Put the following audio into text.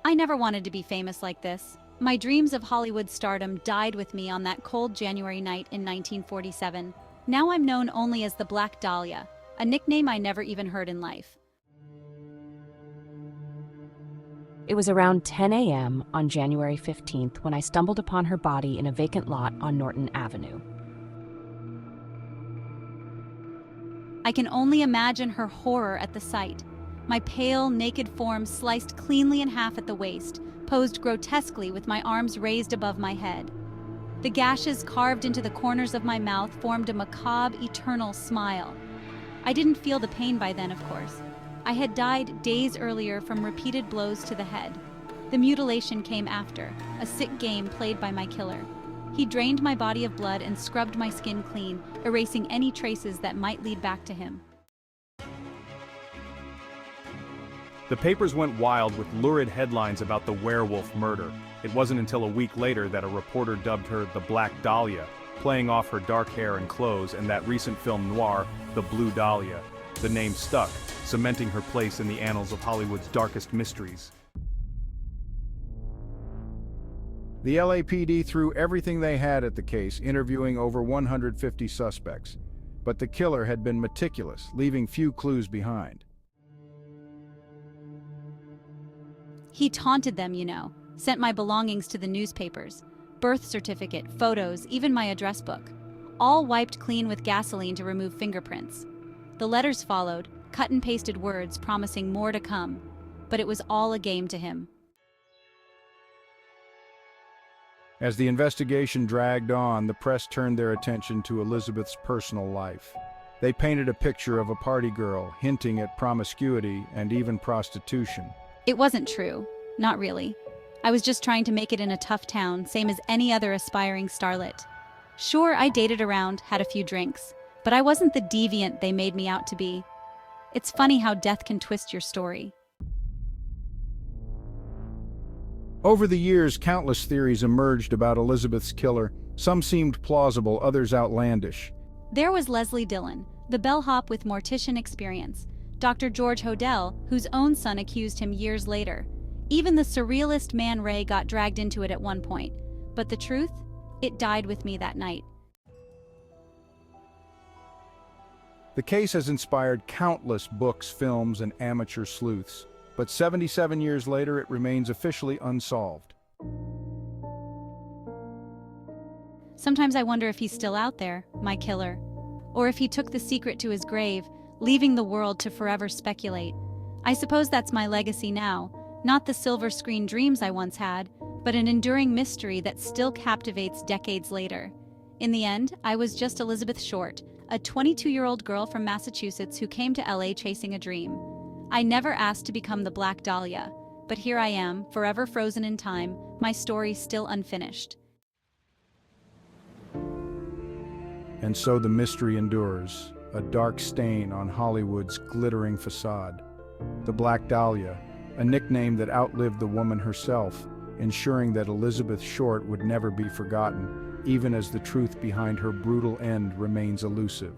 I never wanted to be famous like this. My dreams of Hollywood stardom died with me on that cold January night in 1947. Now I'm known only as the Black Dahlia, a nickname I never even heard in life. It was around 10 a.m. on January 15th when I stumbled upon her body in a vacant lot on Norton Avenue. I can only imagine her horror at the sight. My pale, naked form sliced cleanly in half at the waist, posed grotesquely with my arms raised above my head. The gashes carved into the corners of my mouth formed a macabre, eternal smile. I didn't feel the pain by then, of course. I had died days earlier from repeated blows to the head. The mutilation came after, a sick game played by my killer. He drained my body of blood and scrubbed my skin clean, erasing any traces that might lead back to him. The papers went wild with lurid headlines about the werewolf murder. It wasn't until a week later that a reporter dubbed her the Black Dahlia, playing off her dark hair and clothes and that recent film noir, The Blue Dahlia. The name stuck, cementing her place in the annals of Hollywood's darkest mysteries. The LAPD threw everything they had at the case, interviewing over 150 suspects. But the killer had been meticulous, leaving few clues behind. He taunted them, sent my belongings to the newspapers. Birth certificate, photos, even my address book. All wiped clean with gasoline to remove fingerprints. The letters followed, cut and pasted words promising more to come. But it was all a game to him. As the investigation dragged on, the press turned their attention to Elizabeth's personal life. They painted a picture of a party girl, hinting at promiscuity and even prostitution. It wasn't true. Not really. I was just trying to make it in a tough town, same as any other aspiring starlet. Sure, I dated around, had a few drinks, but I wasn't the deviant they made me out to be. It's funny how death can twist your story. Over the years, countless theories emerged about Elizabeth's killer. Some seemed plausible, others outlandish. There was Leslie Dillon, the bellhop with mortician experience. Dr. George Hodel, whose own son accused him years later. Even the surrealist Man Ray got dragged into it at one point. But the truth? It died with me that night. The case has inspired countless books, films, and amateur sleuths. But 77 years later, it remains officially unsolved. Sometimes I wonder if he's still out there, my killer. Or if he took the secret to his grave, leaving the world to forever speculate. I suppose that's my legacy now, not the silver screen dreams I once had, but an enduring mystery that still captivates decades later. In the end, I was just Elizabeth Short, a 22-year-old girl from Massachusetts who came to LA chasing a dream. I never asked to become the Black Dahlia, but here I am, forever frozen in time, my story still unfinished. And so the mystery endures, a dark stain on Hollywood's glittering facade. The Black Dahlia, a nickname that outlived the woman herself, ensuring that Elizabeth Short would never be forgotten, even as the truth behind her brutal end remains elusive.